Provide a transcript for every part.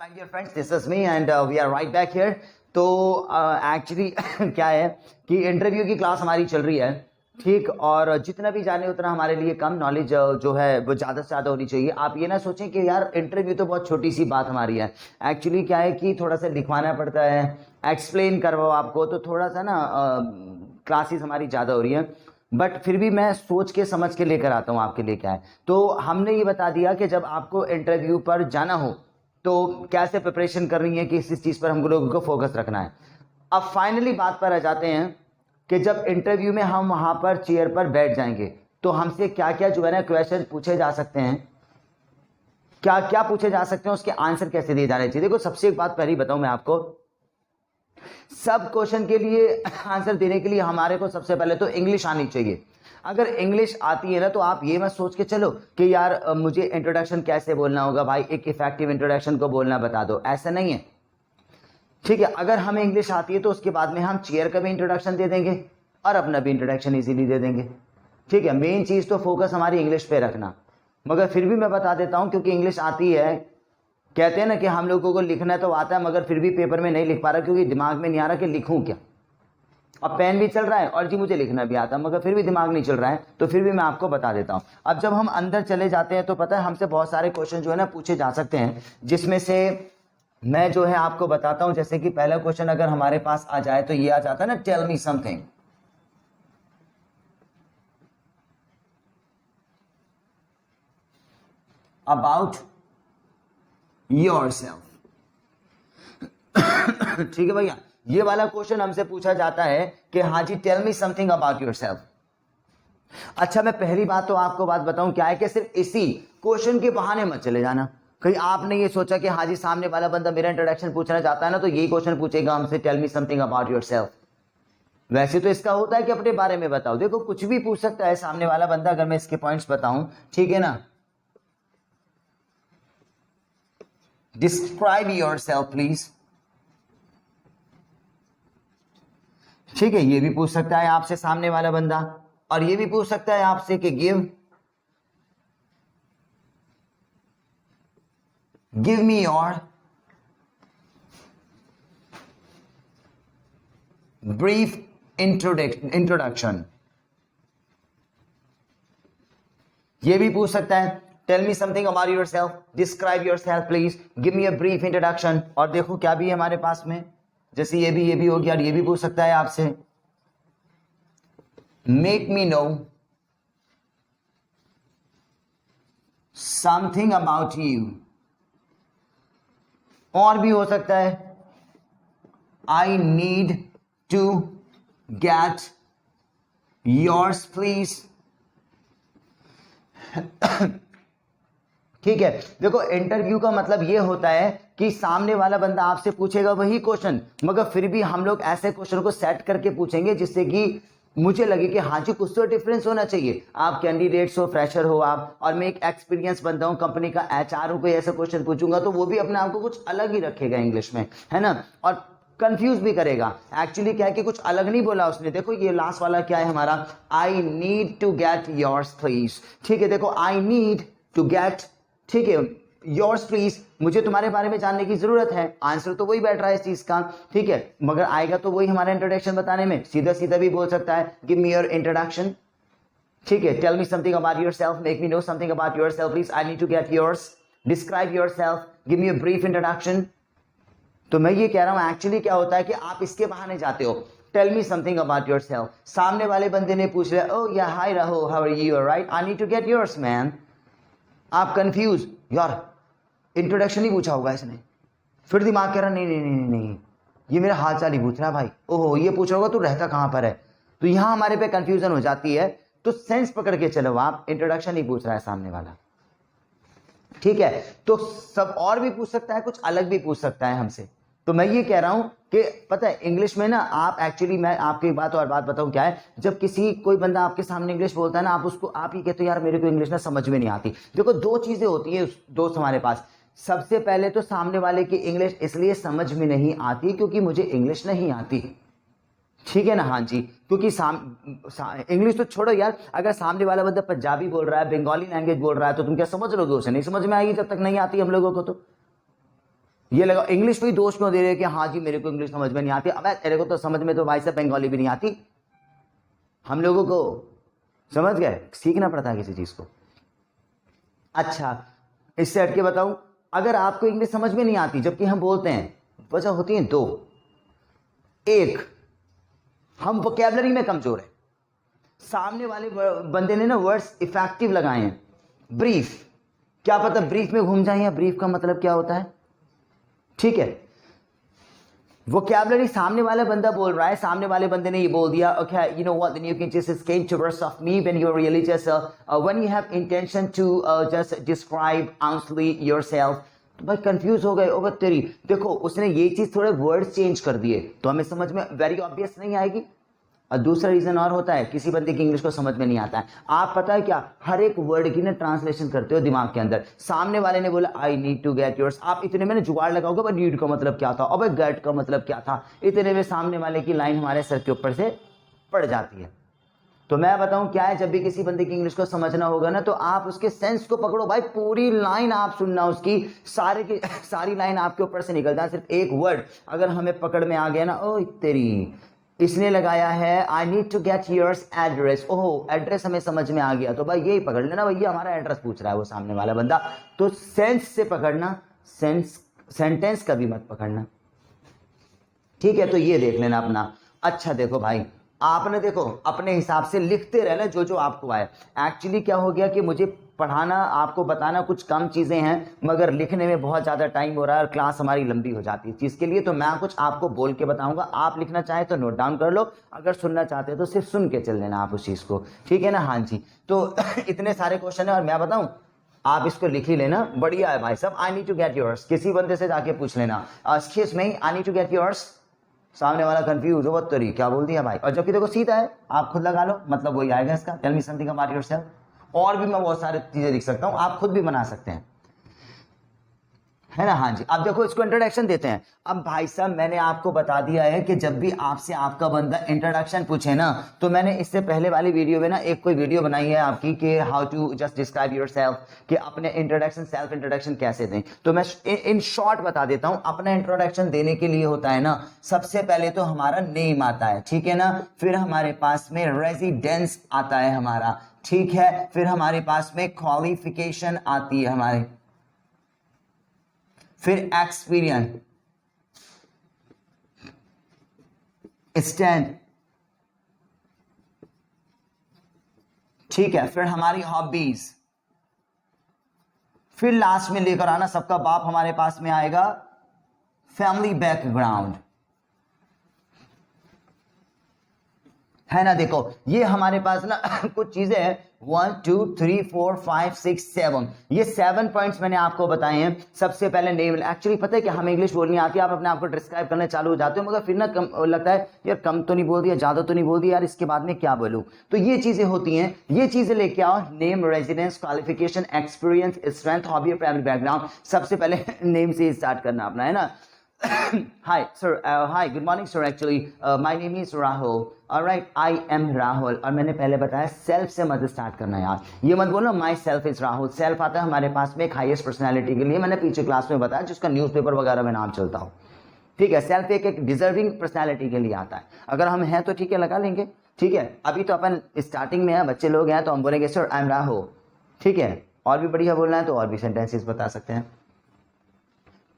My dear friends, this is me and we are right back here. तो actually क्या है कि interview की क्लास हमारी चल रही है, ठीक, और जितना भी जाने उतना हमारे लिए कम, नॉलेज जो है वो ज़्यादा से ज़्यादा होनी चाहिए। आप ये ना सोचें कि यार इंटरव्यू तो बहुत छोटी सी बात हमारी है। एक्चुअली क्या है कि थोड़ा सा लिखवाना पड़ता है, एक्सप्लेन करवाओ आपको, तो थोड़ा सा ना क्लासेस हमारी ज़्यादा हो रही हैं, बट फिर भी मैं सोच के समझ के लेकर आता हूँ आपके लिए। क्या है, तो हमने ये बता दिया कि जब आपको इंटरव्यू पर जाना हो तो कैसे प्रिपरेशन करनी है, किस चीज़ पर हम लोगों को फोकस रखना है। अब फाइनली बात पर आ जाते हैं कि जब इंटरव्यू में हम वहाँ पर चेयर पर बैठ जाएंगे तो हमसे क्या क्या जो है ना क्वेश्चन पूछे जा सकते हैं, क्या क्या पूछे जा सकते हैं, उसके आंसर कैसे दिए जाने चाहिए। देखो, सबसे एक बात पहले बताऊं मैं आपको, सब क्वेश्चन के लिए आंसर देने के लिए हमारे को सबसे पहले तो इंग्लिश आनी चाहिए। अगर इंग्लिश आती है ना तो आप ये मत सोच के चलो कि यार मुझे इंट्रोडक्शन कैसे बोलना होगा, भाई एक इफेक्टिव इंट्रोडक्शन को बोलना बता दो, ऐसा नहीं है, ठीक है। अगर हमें इंग्लिश आती है तो उसके बाद में हम चेयर का भी इंट्रोडक्शन दे देंगे और अपना भी इंट्रोडक्शन इजीली दे देंगे, ठीक है। मेन चीज़ तो फोकस हमारी इंग्लिश पे रखना। मगर फिर भी मैं बता देता हूँ, क्योंकि इंग्लिश आती है, कहते हैं ना कि हम लोगों को लिखना तो आता है मगर फिर भी पेपर में नहीं लिख पा रहा, क्योंकि दिमाग में नहीं आ रहा कि लिखूं क्या। अब पेन भी चल रहा है और जी मुझे लिखना भी आता है, मगर फिर भी दिमाग नहीं चल रहा है, तो फिर भी मैं आपको बता देता हूं। अब जब हम अंदर चले जाते हैं तो पता है हमसे बहुत सारे क्वेश्चन जो है ना पूछे जा सकते हैं, जिसमें से मैं जो है आपको बताता हूं। जैसे कि पहला क्वेश्चन अगर हमारे पास आ जाए तो ये आ जाता है ना, tell me something about yourself. ठीक है भैया, ये वाला क्वेश्चन हमसे पूछा जाता है कि हाँ जी tell me something about yourself. अच्छा, मैं पहली बात तो आपको बात बताऊं क्या है कि सिर्फ इसी क्वेश्चन के बहाने मत चले जाना। कहीं आपने ये सोचा कि हाँ जी सामने वाला बंदा मेरा इंट्रोडक्शन पूछना चाहता है ना तो यही क्वेश्चन पूछेगा हमसे, tell me something about yourself. वैसे तो इसका होता है कि अपने बारे में बताओ। देखो, कुछ भी पूछ सकता है सामने वाला बंदा, अगर मैं इसके पॉइंट्स बताऊं, ठीक है ना। डिस्क्राइब योरसेल्फ प्लीज, ठीक है, ये भी पूछ सकता है आपसे सामने वाला बंदा, और ये भी पूछ सकता है आपसे कि give me your brief introduction. ये भी पूछ सकता है, tell me something about yourself, describe yourself please, give me a brief introduction. और देखो क्या भी है हमारे पास में, जैसे ये भी हो गया, और ये भी पूछ सकता है आपसे, make me know something about you. और भी हो सकता है, I need to get yours please. ठीक है, देखो इंटरव्यू का मतलब ये होता है कि सामने वाला बंदा आपसे पूछेगा वही क्वेश्चन, मगर फिर भी हम लोग ऐसे क्वेश्चन को सेट करके पूछेंगे जिससे कि मुझे लगे कि हाँ जी कुछ तो डिफरेंस होना चाहिए। आप कैंडिडेट्स हो, फ्रेशर हो आप, और मैं एक एक्सपीरियंस बंदा हूँ, कंपनी का एचआर हूँ, कोई ऐसा क्वेश्चन पूछूंगा तो वो भी अपने आप को कुछ अलग ही रखेगा इंग्लिश में, है ना, और कंफ्यूज भी करेगा। एक्चुअली क्या है कि कुछ अलग नहीं बोला उसने। देखो ये लास्ट वाला क्या है हमारा, I need to get yours please. ठीक है, देखो आई नीड टू गेट, ठीक है, योर्स प्लीज, मुझे तुम्हारे बारे में जानने की जरूरत है। आंसर तो वही बैठ रहा है इस चीज का, ठीक है, मगर आएगा तो वही हमारा इंट्रोडक्शन बताने में। सीधा सीधा भी बोल सकता है, गिव मी योर इंट्रोडक्शन, ठीक है, tell me something about yourself, make me know something about yourself please, I need to get yours, describe yourself, give me a brief introduction. तो मैं ये कह रहा हूं एक्चुअली क्या होता है कि आप इसके बहाने जाते हो, tell me something about yourself, सामने वाले बंदे ने पूछ लिया, oh yeah hi Rahul, how are you, right, I need to get yours man. आप कंफ्यूज, यार इंट्रोडक्शन ही पूछा होगा इसने, फिर दिमाग कह रहा नहीं नहीं नहीं नहीं, ये मेरा हाल चाल ही पूछ रहा है भाई, ओहो ये पूछ रहा होगा तू रहता कहां पर है। तो यहां हमारे पे कंफ्यूजन हो जाती है। तो सेंस पकड़ के चलो, आप इंट्रोडक्शन ही पूछ रहा है सामने वाला, ठीक है। तो सब और भी पूछ सकता है, कुछ अलग भी पूछ सकता है हमसे। तो मैं ये कह रहा हूं कि पता है इंग्लिश में ना आप एक्चुअली, मैं आपको एक बात और बात बताऊं क्या है, जब किसी कोई बंदा आपके सामने इंग्लिश बोलता है ना, आप उसको आप ही कहते हो यार मेरे को इंग्लिश ना समझ में नहीं आती। देखो दो चीजें होती है दोस्त हमारे पास। सबसे पहले तो सामने वाले की इंग्लिश इसलिए समझ में नहीं आती क्योंकि मुझे इंग्लिश नहीं आती, ठीक है ना, हाँ जी, क्योंकि इंग्लिश तो छोड़ो यार, अगर सामने वाला बंदा पंजाबी बोल रहा है, बंगाली लैंग्वेज बोल रहा है, तो तुम क्या समझ लोगे उसे? नहीं समझ में आएगी जब तक नहीं आती हम लोगों को। तो ये लगा इंग्लिश पे ही दोष क्यों दे रहे हैं कि हाँ जी मेरे को इंग्लिश समझ में नहीं आती। अब तेरे को तो समझ में तो भाई साहब बंगाली भी नहीं आती। हम लोगों को समझ गए, सीखना पड़ता है किसी चीज को। अच्छा इससे हटके बताऊं, अगर आपको इंग्लिश समझ में नहीं आती जबकि हम बोलते हैं, वजह होती है दो। एक, हम वोकैबुलरी में कमजोर है, सामने वाले बंदे ने ना वर्ड्स इफेक्टिव लगाए हैं। ब्रीफ, क्या पता ब्रीफ में घूम जाए, या ब्रीफ का मतलब क्या होता है, ठीक है। वोकैबुलरी सामने वाला बंदा बोल रहा है, सामने वाले बंदे ने ये बोल दिया, okay you know what, then you can just skate to words of me when you are really just when you have intention to just describe honestly yourself. तो भाई कंफ्यूज हो गए, ओ तेरी, देखो उसने ये चीज थोड़े वर्ड्स चेंज कर दिए तो हमें समझ में वेरी ऑब्वियस नहीं आएगी। और दूसरा रीजन और होता है, किसी बंदे की इंग्लिश को समझ में नहीं आता है, आप पता है क्या, हर एक वर्ड की ना ट्रांसलेशन करते हो दिमाग के अंदर। सामने वाले ने बोला I need to get yours, आप इतने में जुगाड़ लगाओगे भाई नीड का मतलब क्या था, और गेट का मतलब क्या था, इतने में सामने वाले की लाइन हमारे सर के ऊपर से पड़ जाती है। तो मैं बताऊं क्या है, जब भी किसी बंदे की इंग्लिश को समझना होगा ना तो आप उसके सेंस को पकड़ो भाई, पूरी लाइन आप सुनना उसकी, सारे की सारी लाइन आपके ऊपर से निकल जाए। सिर्फ एक वर्ड अगर हमें पकड़ में आ गया ना, ओ तेरी इसने लगाया है I need to get yours address, ओहो एड्रेस हमें समझ में आ गया, तो भाई यही पकड़ लेना, भैया हमारा एड्रेस पूछ रहा है वो सामने वाला बंदा। तो सेंस से पकड़ना, सेंटेंस कभी मत पकड़ना, ठीक है। तो ये देख लेना अपना। अच्छा देखो भाई, आपने देखो अपने हिसाब से लिखते रहना जो जो आपको आए। एक्चुअली क्या हो गया कि मुझे पढ़ाना, आपको बताना कुछ कम चीज़ें हैं, मगर लिखने में बहुत ज़्यादा टाइम हो रहा है और क्लास हमारी लंबी हो जाती है चीज़ के लिए। तो मैं कुछ आपको बोल के बताऊंगा, आप लिखना चाहे तो नोट डाउन कर लो, अगर सुनना चाहते हो तो सिर्फ सुन के चल लेना आप उस चीज़ को, ठीक है ना। हाँ जी, तो इतने सारे क्वेश्चन है और मैं बताऊं, आप इसको लिख ही लेना, बढ़िया है भाई साहब। I need to get yours, किसी बंदे से जाके पूछ लेना, excuse me I need to get yours, सामने वाला कंफ्यूज हो, तरी क्या बोल दिया भाई, और जबकि देखो सीधा है, आप खुद लगा लो, मतलब वही आएगा इसका, tell me something about yourself. और भी मैं बहुत सारी चीजें लिख सकता हूं, आप खुद भी बना सकते हैं, है ना। हाँ जी, अब देखो इसको इंट्रोडक्शन देते हैं। अब भाई साहब मैंने आपको बता दिया है कि जब भी आपसे आपका बंदा इंट्रोडक्शन पूछे ना, तो मैंने इससे पहले वाली वीडियो में ना एक कोई वीडियो बनाई है आपकी कि how to just describe yourself, कि अपने इंट्रोडक्शन, सेल्फ इंट्रोडक्शन कैसे दें। तो मैं इन शॉर्ट बता देता हूं। अपना इंट्रोडक्शन देने के लिए होता है ना, सबसे पहले तो हमारा नेम आता है, ठीक है ना, फिर हमारे पास में रेजिडेंस आता है हमारा, ठीक है, फिर हमारे पास में क्वालिफिकेशन आती है हमारे, फिर एक्सपीरियंस, स्टैंड, ठीक है, फिर हमारी हॉबीज, फिर लास्ट में लेकर आना सबका बाप हमारे पास में आएगा, फैमिली बैकग्राउंड, है ना। देखो ये हमारे पास ना कुछ चीजें हैं, 1 2 3 4 5 6 7, ये 7 पॉइंट्स मैंने आपको बताए हैं। सबसे पहले नेम, एक्चुअली पता है कि हमें इंग्लिश बोलनी आती है, आप अपने आप को डिस्क्राइब करने चालू हो जाते हो, मगर फिर ना कम लगता है यार, कम तो नहीं बोल दिया, ज्यादा तो नहीं बोल दिया यार, इसके बाद में क्या बोलूं। तो ये चीजें होती हैं, ये चीजें लेके आओ, name, residence, qualification, experience, strength, hobby और फैमिली बैकग्राउंड। सबसे पहले नेम से स्टार्ट करना अपना, है ना। Hi, sir. Hi, good morning, sir. Actually, my name is Rahul. All right, I am Rahul. और मैंने पहले बताया सेल्फ से मत स्टार्ट करना यार, ये मत बोलो my self is Rahul. Self आता है हमारे पास में एक हाईएस्ट पर्सनैलिटी के लिए, मैंने पीछे क्लास में बताया, जिसका न्यूज़पेपर वगैरह में नाम चलता हो, ठीक है। सेल्फ एक डिजर्विंग पर्सनैलिटी के लिए आता है, अगर हम हैं तो ठीक है लगा लेंगे, ठीक है। अभी तो अपन स्टार्टिंग में है, बच्चे लोग हैं, तो हम बोलेंगे सर आई एम राहुल, ठीक है। और भी बढ़िया बोलना है तो और भी सेंटेंसेस बता सकते हैं।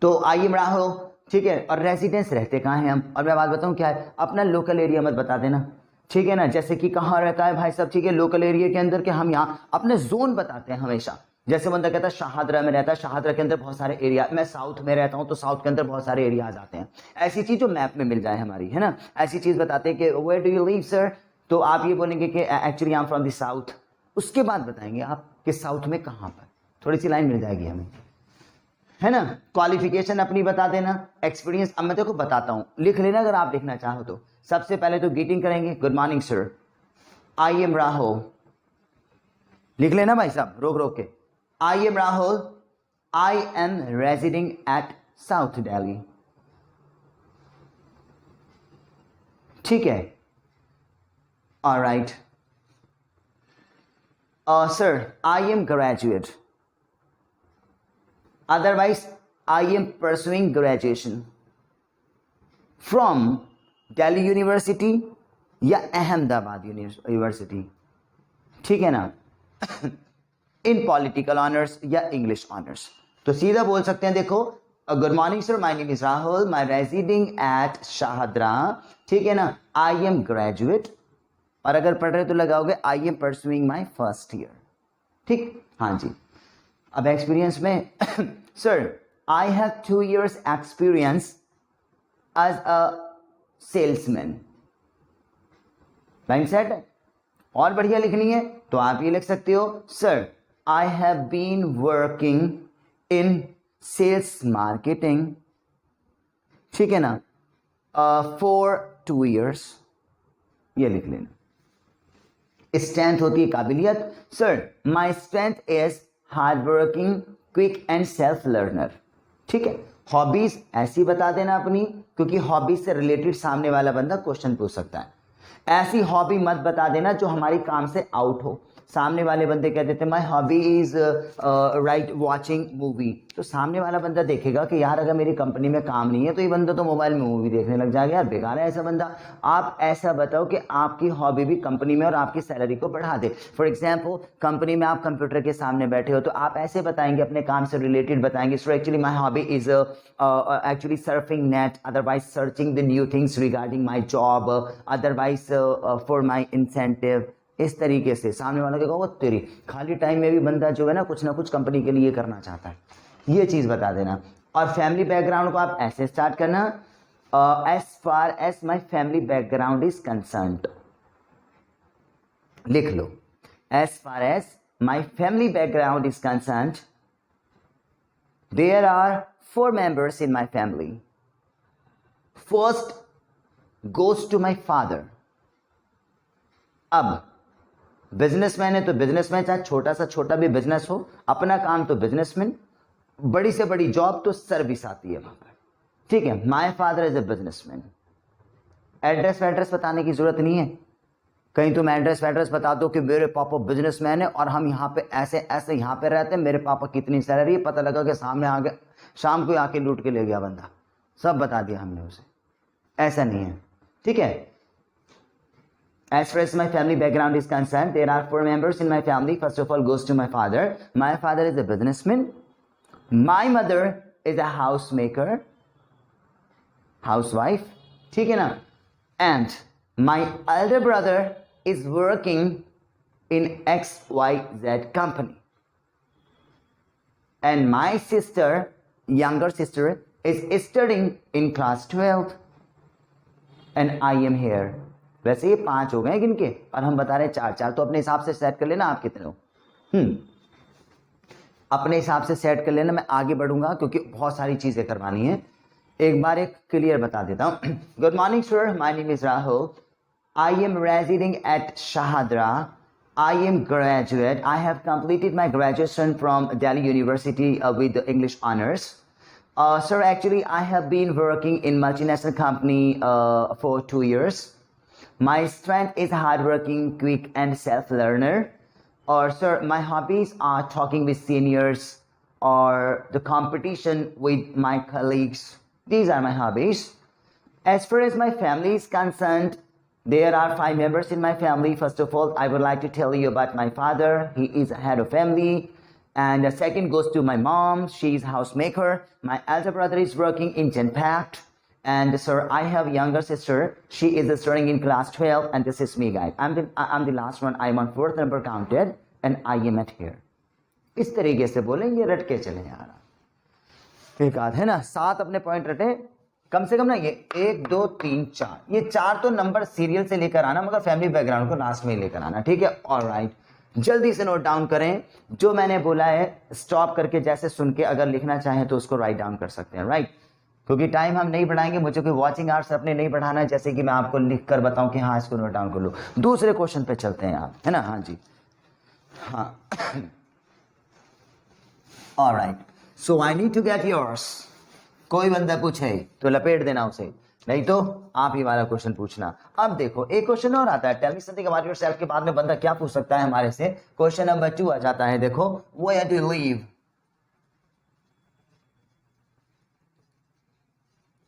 तो आई एम राहुल, ठीक है। और रेजिडेंस, रहते कहाँ हैं हम, और मैं बात बताऊं क्या है, अपना लोकल एरिया मत बता देना, ठीक है ना। जैसे कि कहाँ रहता है भाई साहब, ठीक है, लोकल एरिया के अंदर के हम यहाँ अपने जोन बताते हैं हमेशा। जैसे बंदा कहता है शाहदरा में रहता है, शाहदरा के अंदर बहुत सारे एरिया, मैं साउथ में रहता हूँ तो साउथ के अंदर बहुत सारे एरिया आ जाते हैं। ऐसी चीज जो मैप में मिल जाए हमारी, है ना, ऐसी चीज बताते हैं कि where do you live sir, तो आप ये बोलेंगे कि actually I am from the south. उसके बाद बताएंगे आप कि साउथ में कहाँ पर, थोड़ी सी लाइन मिल जाएगी हमें, है ना। क्वालिफिकेशन अपनी बता देना, एक्सपीरियंस, अब मैं देखो बताता हूं, लिख लेना अगर आप लिखना चाहो तो। सबसे पहले तो ग्रीटिंग करेंगे, good morning sir, I am Rahul, लिख लेना भाई साहब रोक रोक के, I am Rahul, I am residing at south Delhi, ठीक है। Alright sir, I am graduate, otherwise I am pursuing graduation from Delhi university या अहमदाबाद यूनिवर्सिटी, ठीक है ना, इन पॉलिटिकल ऑनर्स या इंग्लिश ऑनर्स। तो सीधा बोल सकते हैं, देखो good morning sir, my name is Rahul, my residing at Shahdara, ठीक है ना, आई एम ग्रेजुएट, और अगर पढ़ रहे तो लगाओगे I am pursuing my first year, ठीक, हाँ जी। अब एक्सपीरियंस में sir I have 2 years experience as a salesman, line set है। और बढ़िया लिखनी है तो आप ये लिख सकते हो, sir I have been working in sales marketing, ठीक है ना, फॉर 2 years, ये लिख लेना। स्ट्रेंथ होती है काबिलियत, sir my strength is hard working, quick and self learner, ठीक है। हॉबीज ऐसी बता देना अपनी, क्योंकि हॉबीज से रिलेटेड सामने वाला बंदा क्वेश्चन पूछ सकता है। ऐसी हॉबी मत बता देना जो हमारी काम से आउट हो। सामने वाले बंदे कह देते my hobby is right watching movie, तो सामने वाला बंदा देखेगा कि यार अगर मेरी कंपनी में काम नहीं है तो ये बंदा तो मोबाइल में मूवी देखने लग जाएगा, यार बेकार है ऐसा बंदा। आप ऐसा बताओ कि आपकी हॉबी भी कंपनी में और आपकी सैलरी को बढ़ा दे। फॉर एग्जाम्पल कंपनी में आप कंप्यूटर के सामने बैठे हो तो आप ऐसे बताएंगे, अपने काम से रिलेटेड बताएंगे, so actually my hobby is actually surfing net, otherwise searching the new things regarding my job, otherwise for my incentive। इस तरीके से सामने वाला क्या कहोगे, तेरी खाली टाइम में भी बंदा जो है ना कुछ कंपनी के लिए करना चाहता है, ये चीज बता देना। और फैमिली बैकग्राउंड को आप ऐसे स्टार्ट करना, as far as my family background is concerned, लिख लो, as far as my family background is concerned there are 4 members in my family. First goes to my father. अब बिजनेसमैन है तो businessman, चाहे छोटा सा छोटा भी बिजनेस हो, अपना काम तो बिजनेसमैन, बड़ी से बड़ी जॉब तो सर्विस आती है वहां पर, ठीक है। My father is a businessman. Address वैड्रेस बताने की जरूरत नहीं है, कहीं तुम एड्रेस वैड्रेस बता दो कि मेरे पापा बिजनेसमैन है और हम यहाँ पे ऐसे ऐसे यहाँ पे रहते हैं, मेरे पापा कितनी सैलरी है, पता लगा कि सामने आ गया, शाम को आके लूट के ले गया बंदा, सब बता दिया हमने उसे, ऐसा नहीं है, ठीक है। As far as my family background is concerned, there are 4 members in my family. First of all goes to my father. My father is a businessman. My mother is a housemaker, housewife, ठीक है ना, and my elder brother is working in XYZ company, and my sister, younger sister, is studying in class 12th, and I am here। वैसे ये 5 हो गए किनके, और हम बता रहे 4, तो अपने हिसाब से सेट कर लेना आप कितने हो, अपने हिसाब से सेट कर लेना। मैं आगे बढ़ूंगा क्योंकि बहुत सारी चीजें करवानी है, एक बार एक क्लियर बता देता हूं। Good morning sir, my name is Rahul, I am residing at Shahdara, I am graduate, I have completed my graduation from Delhi university with English honours. Sir, actually I have been working in multinational company for 2 years. My strength is hardworking, quick and self-learner. Or sir, my hobbies are talking with seniors or the competition with my colleagues. These are my hobbies. As far as my family is concerned, there are 5 members in my family. First of all, I would like to tell you about my father. He is a head of family. And the second goes to my mom. She is a housemaker. My elder brother is working in Genpact. And sir, I have a younger sister. She is studying in class 12. And this is me, guys. I'm the last one. I'm on 4th number counted. And I am at here. इस तरीके से बोलेंगे, रट के चले यार। एक आध है ना, 7 अपने पॉइंट रटे कम से कम ना, ये 1 2 3 4, ये 4 तो नंबर सीरियल से लेकर आना, मगर फैमिली बैकग्राउंड को लास्ट में लेकर आना, ठीक है। ऑलराइट, जल्दी से नोट डाउन करें जो मैंने बोला है, स्टॉप करके जैसे सुन के अगर लिखना चाहें तो उसको राइट डाउन कर सकते हैं, राइट। क्योंकि टाइम हम नहीं बढ़ाएंगे, मुझे कोई वॉचिंग आवर्स अपने नहीं बढ़ाना है, जैसे कि मैं आपको लिख कर बताऊं कि हाँ इसको नोट डाउन कर लो। दूसरे क्वेश्चन पे चलते हैं आप, है ना, हाँ जी, हाँ। Alright, so I need to get yours. कोई बंदा पूछे तो लपेट देना उसे, नहीं तो आप ही वाला क्वेश्चन पूछना। अब देखो एक क्वेश्चन और आता है, tell me something about yourself के बाद में बंदा क्या पूछ सकता है हमारे से। क्वेश्चन नंबर 2 आ जाता है, देखो, वेयर डू यू लिव,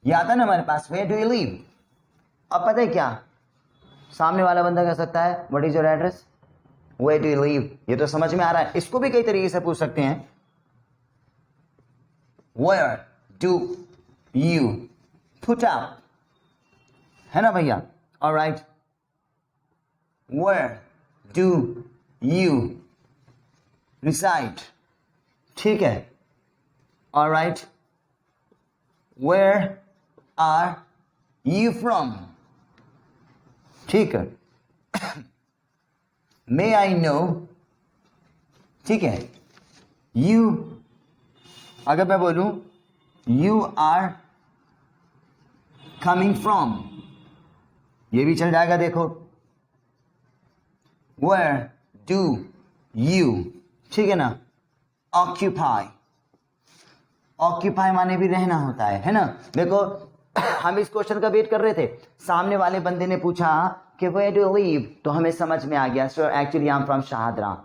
ये आता ना हमारे पास, वेयर डू यू लिव। अब पता है क्या सामने वाला बंदा कह सकता है, what is your address, where do you live. ये तो समझ में आ रहा है। इसको भी कई तरीके से पूछ सकते हैं, where do you put up, है ना भैया। Alright, where do you reside, ठीक है। Alright, where are you from, ठीक है। मे आई नो, ठीक है। यू, अगर मैं बोलूं यू आर कमिंग फ्रॉम, ये भी चल जाएगा। देखो, वेयर डू यू, ठीक है ना। ऑक्यूपाई, ऑक्यूपाई माने भी रहना होता है ना। देखो हम इस क्वेश्चन का वेट कर रहे थे, सामने वाले बंदे ने पूछा कि वेयर डू यू लिव, तो हमें समझ में आ गया sir actually I am from Shahdara,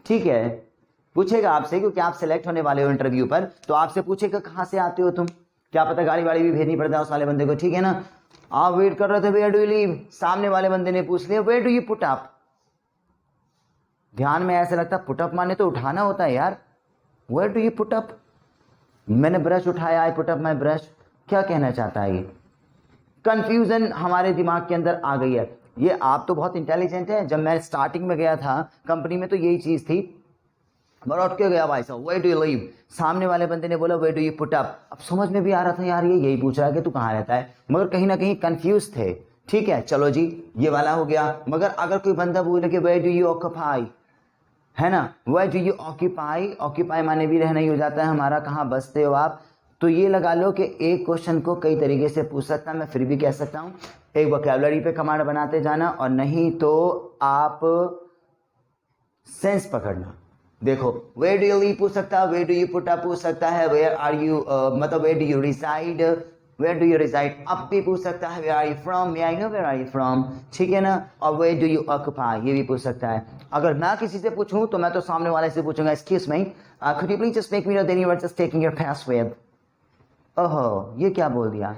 ठीक है। पूछेगा आपसे क्योंकि आप सिलेक्ट होने वाले हो इंटरव्यू पर, तो आपसे पूछेगा कहाँ से आते हो तुम, क्या पता गाड़ी वाड़ी भी भेजनी पड़ता है उस वाले बंदे को, ठीक है ना। आप वेट कर रहे थे वेयर डू यू लिव, सामने वाले बंदे ने पूछ लिया where do you put up. ध्यान में ऐसे लगता पुट अप माने तो उठाना होता है यार, where do you put up, मैंने ब्रश उठाया, I put up my brush, क्या कहना चाहता है ये। कंफ्यूजन हमारे दिमाग के अंदर आ गई है। ये आप तो बहुत इंटेलिजेंट है, जब मैं स्टार्टिंग में गया था कंपनी में तो यही चीज थी, मैं उठ के गया भाई साहब वेयर डू यू लिव, सामने वाले बंदे ने बोला where do you put up. अब समझ में भी आ रहा था यार ये यही पूछ रहा है कि तू कहाँ रहता है, मगर कहीं ना कहीं कंफ्यूज थे, ठीक है। चलो जी ये वाला हो गया। मगर अगर कोई बंदा बोले कि वेयर डू यू ऑक्यूपाई, है ना, where do you occupy, occupy माने भी रहना ही हो जाता है हमारा, कहाँ बसते हो आप। तो ये लगा लो कि एक क्वेश्चन को कई तरीके से पूछ सकता, मैं फिर भी कह सकता हूँ एक वोकैबुलरी पे कमांड बनाते जाना, और नहीं तो आप सेंस पकड़ना। देखो वेयर डू यू लिव पूछ सकता है, where do you put up पूछ सकता है, वेयर आर यू मतलब where do you reside, where do you reside up भी पूछ सकता है, where are you from, may I know where are you from, ठीक है ना। और वेयर डू यू ऑक्यूपाई ये भी पूछ सकता है। अगर मैं किसी से पूछूं तो मैं तो सामने वाले से पूछूंगा excuse me could you please just make me know, then you are just taking your password. ओहो ये क्या बोल दिया,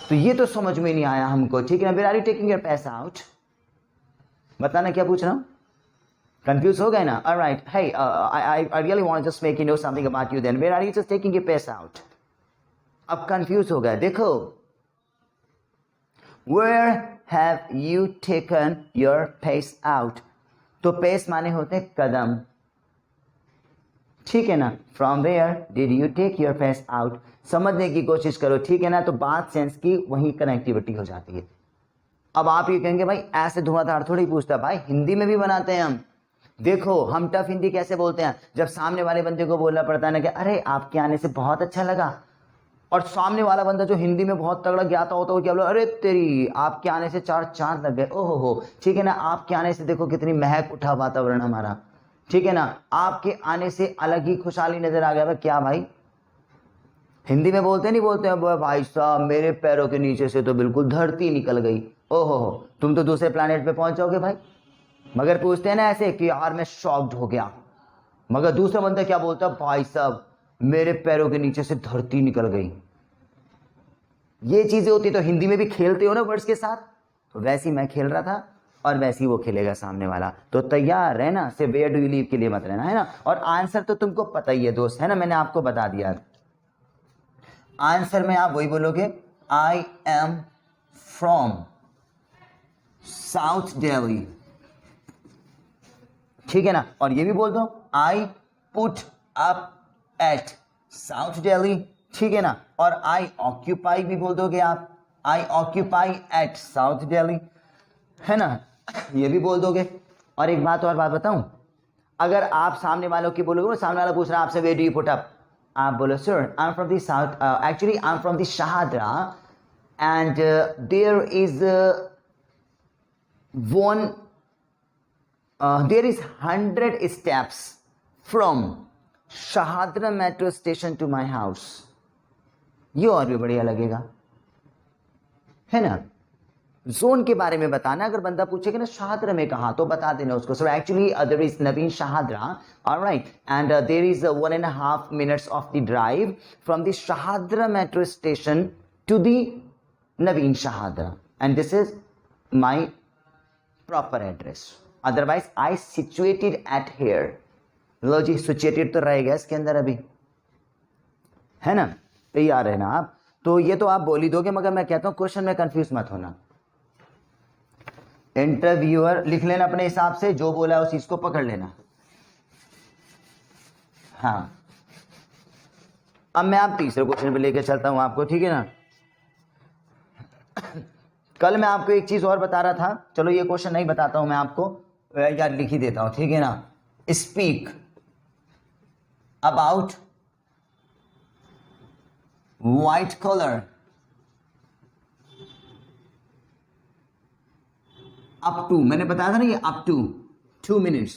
तो ये तो समझ में नहीं आया हमको, ठीक है ना। Where are you taking your पैसा आउट, बताना क्या पूछ रहा हूं, कंफ्यूज हो गए ना। Alright, hey I really want just make you know something about you, then where are you just taking your पैसा आउट। अब कंफ्यूज हो गए। देखो where have you taken your pace out, तो पेस माने होते हैं कदम, ठीक है ना। From where did you take your pace out, समझने की कोशिश करो, ठीक है ना। तो बात सेंस की वही कनेक्टिविटी हो जाती है। अब आप ये कहेंगे भाई ऐसे धुआंधार थोड़ी पूछता, भाई हिंदी में भी बनाते हैं हम। देखो हम टफ हिंदी कैसे बोलते हैं, जब सामने वाले बंदे को बोलना पड़ता है ना कि अरे आपके आने से बहुत अच्छा लगा, और सामने वाला बंदा जो हिंदी में बहुत तगड़ा ज्ञाता होता है वो क्या बोला, अरे तेरी आपके आने से 4 चांद लग गए, ओहो हो, ठीक है ना। आपके आने से देखो कितनी महक उठा वातावरण हमारा, ठीक है ना। आपके आने से अलग ही खुशहाली नजर आ गया। भाई क्या भाई हिंदी में बोलते नहीं बोलते हैं, भाई साहब मेरे पैरों के नीचे से तो बिल्कुल धरती निकल गई, ओहो हो, तुम तो दूसरे प्लैनेट पे पहुंच जाओगे भाई। मगर पूछते हैं ना ऐसे कि यार मैं शॉक्ड हो गया, मगर दूसरा बंदा क्या बोलता है, भाई साहब मेरे पैरों के नीचे से धरती निकल गई। ये चीजें होती तो हिंदी में भी खेलते हो ना वर्ड्स के साथ, तो वैसे ही मैं खेल रहा था और वैसे ही वो खेलेगा सामने वाला। तो तैयार रहना, सिर्फ वेयर डू यू लीव के लिए मत रहना, है ना। और आंसर तो तुमको पता ही है दोस्त, है ना, मैंने आपको बता दिया। आंसर में आप वही बोलोगे, आई एम फ्रॉम साउथ दिल्ली, ठीक है ना। और ये भी बोल दो, आई put up at south Delhi, ठीक है ना। और आई ऑक्यूपाई भी बोल दोगे आप, आई ऑक्यूपाई एट साउथ दिल्ली, है ना, ये भी बोल दोगे। और एक बात और बात बताऊं, अगर आप सामने वालों की बोलोगे, सामने वाला पूछ रहा है आपसे where do you put up, आप बोलो sir I am from the south, actually I am from the Shahdara and there is one there is 100 steps from Shahadra metro station to my house। ये और भी बढ़िया लगेगा, है ना। जोन के बारे में बताना। अगर बंदा पूछेगा ना शहादरा में कहाँ, तो बता देना उसको। So actually there is Naveen Shahdara, alright, and there is 1.5 minutes of the drive from the Shahdara metro station to the Naveen Shahdara, and this is my proper address. Otherwise I situated at here. लो जी, सिचुएटेड तो रहेगा इसके अंदर अभी, है ना, तैयार है ना आप? तो ये तो आप बोल ही दोगे, मगर मैं कहता हूं क्वेश्चन में कंफ्यूज मत होना। इंटरव्यूअर लिख लेना अपने हिसाब से, जो बोला है उस चीज को पकड़ लेना। हाँ, अब मैं आप तीसरे क्वेश्चन पे लेके चलता हूं आपको, ठीक है ना। कल मैं आपको एक चीज और बता रहा था, चलो ये क्वेश्चन नहीं बताता हूं मैं आपको, यार लिख ही देता हूं, ठीक है ना। Speak about white colour up to, मैंने बताया था ना ये अप टू 2 minutes,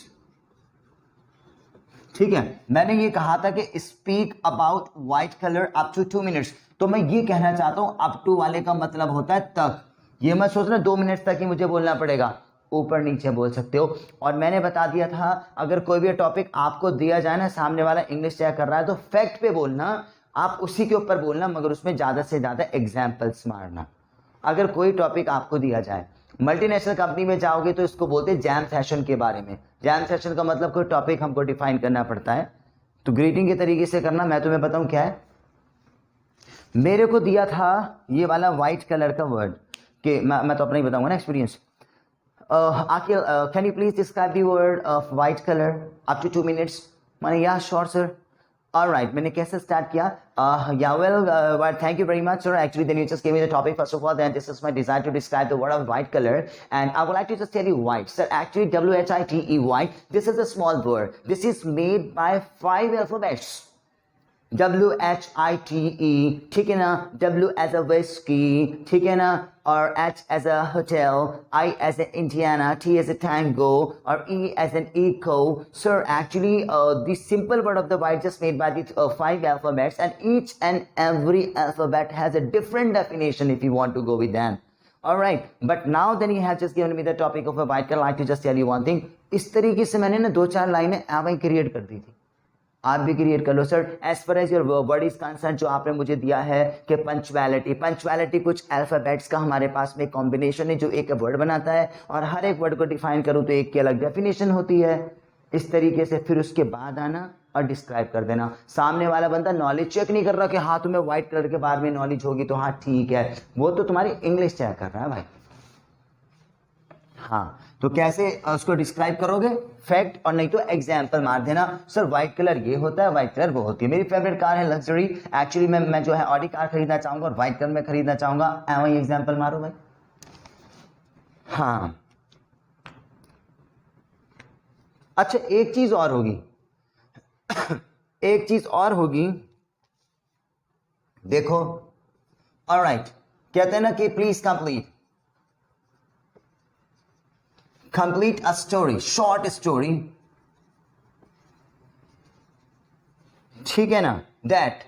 ठीक है। मैंने ये कहा था कि speak about white colour up to 2 minutes, तो मैं ये कहना चाहता हूं अप टू वाले का मतलब होता है तक। ये मत सोचना 2 minutes तक ही मुझे बोलना पड़ेगा, ऊपर नीचे बोल सकते हो। और मैंने बता दिया था अगर कोई भी टॉपिक आपको दिया जाए ना, सामने वाला इंग्लिश चेक कर रहा है, तो फैक्ट पे बोलना, आप उसी के ऊपर बोलना, मगर उसमें ज़्यादा से ज़्यादा एग्जाम्पल्स मारना। अगर कोई टॉपिक आपको दिया जाए, मल्टीनेशनल कंपनी में जाओगे तो इसको बोलते हैं जैम सेशन के बारे में। जैम सेशन का मतलब कोई टॉपिक हमको डिफाइन करना पड़ता है, तो ग्रीटिंग के तरीके से करना। मैं तुम्हें बताऊं क्या है, मेरे को दिया था ये वाला व्हाइट कलर का वर्ड, कि मैं तो अपना ही बताऊंगा ना एक्सपीरियंस। आखिर can you please describe the word of white colour up to 2 minutes? मैंने या श्योर सर। Alright, मैंने कैसे स्टार्ट किया? Yeah, well, thank you very much, sir. Actually, then you just gave me the topic first of all. Then this is my desire to describe the word of white color, and I would like to just tell you white, sir. Actually, WHITE, white. This is a small word. This is made by 5 alphabets. WHITE, ठीक है ना। W as a whiskey, ठीक है ना, और H as a hotel, I as an Indiana, T as a tango, or E as an echo. Sir, actually, the simple word of the white just made by the 5 alphabets, and each and every alphabet has a different definition if you want to go with them. Alright, but now then you have just given me the topic of a white color. I'd like to just tell you one thing. इस तरीके से मैंने ना 2-4 लाइनें ऐसे create कर दी थी, आप भी क्रिएट कर लो sir. As far as your word is concern, जो आपने मुझे दिया है कि पंचुअलिटी कुछ अल्फाबेट्स का हमारे पास में कॉम्बिनेशन है जो एक वर्ड बनाता है, और हर एक वर्ड को डिफाइन करूं तो एक की अलग डेफिनेशन होती है। इस तरीके से फिर उसके बाद आना और डिस्क्राइब कर देना। सामने वाला बंदा नॉलेज चेक नहीं कर रहा कि हाँ तुम्हें व्हाइट कलर के बारे में नॉलेज होगी तो हाँ ठीक है, वो तो तुम्हारी इंग्लिश चेक कर रहा है भाई। हाँ, तो कैसे उसको डिस्क्राइब करोगे? फैक्ट और नहीं तो एग्जाम्पल मार देना। सर व्हाइट कलर ये होता है, व्हाइट कलर वो होती है। मेरी फेवरेट कार है लग्जरी, एक्चुअली मैं जो है ऑडी कार खरीदना चाहूंगा और व्हाइट कलर में खरीदना चाहूंगा, वही एग्जाम्पल मारो भाई। हाँ, अच्छा एक चीज और होगी एक चीज और होगी, देखो। ऑलराइट, कहते हैं ना कि please complete a story, short story, ठीक है ना, that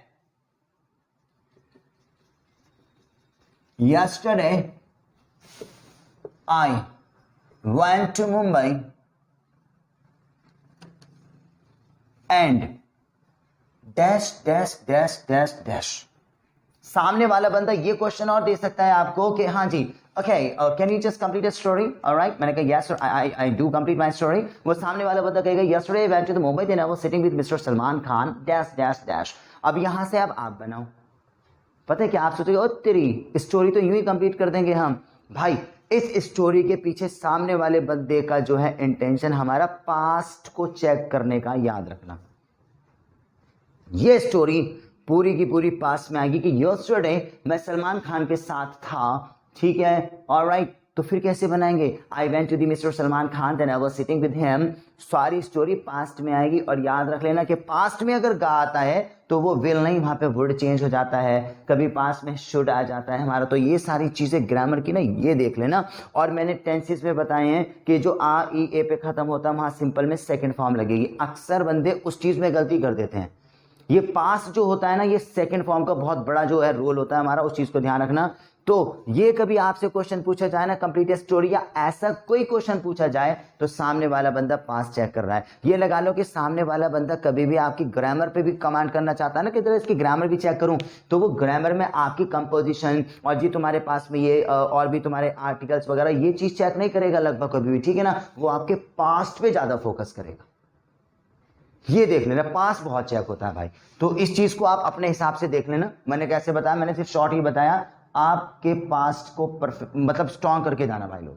yesterday I went to Mumbai and dash dash dash dash dash। सामने वाला बंदा ये क्वेश्चन और दे सकता है आपको कि हाँ जी okay, can you just complete a story? Alright, मैंने कहा yes I do complete my story. वो सामने वाला बंदा कहेगा yesterday I went to the Mumbai then I was sitting with Mister Salman Khan dash dash dash. अब यहां से अब आप बनाओ, पता है क्या आप सोचोगे, ओ तेरी स्टोरी तो यूं ही कंप्लीट कर देंगे हम। भाई इस स्टोरी के पीछे सामने वाले बंदे का जो है इंटेंशन हमारा पास्ट को चेक करने का, याद रखना। ये स्टोरी पूरी की पूरी पास्ट में आएगी कि यस्टरडे मैं सलमान खान के साथ था, ठीक है। ऑलराइट, तो फिर कैसे बनाएंगे? I went to the mister Salman Khan then I was sitting with him. सारी स्टोरी पास्ट में आएगी, और याद रख लेना कि पास्ट में अगर गा आता है तो वो विल नहीं, वहां पे वर्ड चेंज हो जाता है, कभी पास्ट में शुड आ जाता है हमारा। तो ये सारी चीजें ग्रामर की ना ये देख लेना। और मैंने टेंसेस में बताए हैं कि जो आ ई ए पे खत्म होता है वहां सिंपल में सेकेंड फॉर्म लगेगी। अक्सर बंदे उस चीज में गलती कर देते हैं। ये पास्ट जो होता है ना, ये सेकंड फॉर्म का बहुत बड़ा जो है रोल होता है हमारा, उस चीज को ध्यान रखना तो ये कभी आपसे क्वेश्चन पूछा जाए ना, कंप्लीट स्टोरी या ऐसा कोई क्वेश्चन पूछा जाए तो सामने वाला बंदा पास चेक कर रहा है। ये लगा लो कि सामने वाला बंदा कभी भी आपकी ग्रामर पे भी कमांड करना चाहता है ना, कि तरह इसकी ग्रामर भी चेक करूं, तो वो ग्रामर में आपकी कंपोजिशन और जी तुम्हारे पास में ये और भी तुम्हारे आर्टिकल्स वगैरह ये चीज चेक नहीं करेगा लगभग कभी भी, ठीक है ना। वो आपके पास्ट पे ज्यादा फोकस करेगा। ये देख लेना, पास बहुत चेक होता है भाई। तो इस चीज को आप अपने हिसाब से देख लेना। मैंने कैसे बताया, मैंने सिर्फ शॉर्ट ही बताया, आपके पास्ट को परफेक्ट मतलब स्ट्रॉन्ग करके जाना भाई लोग।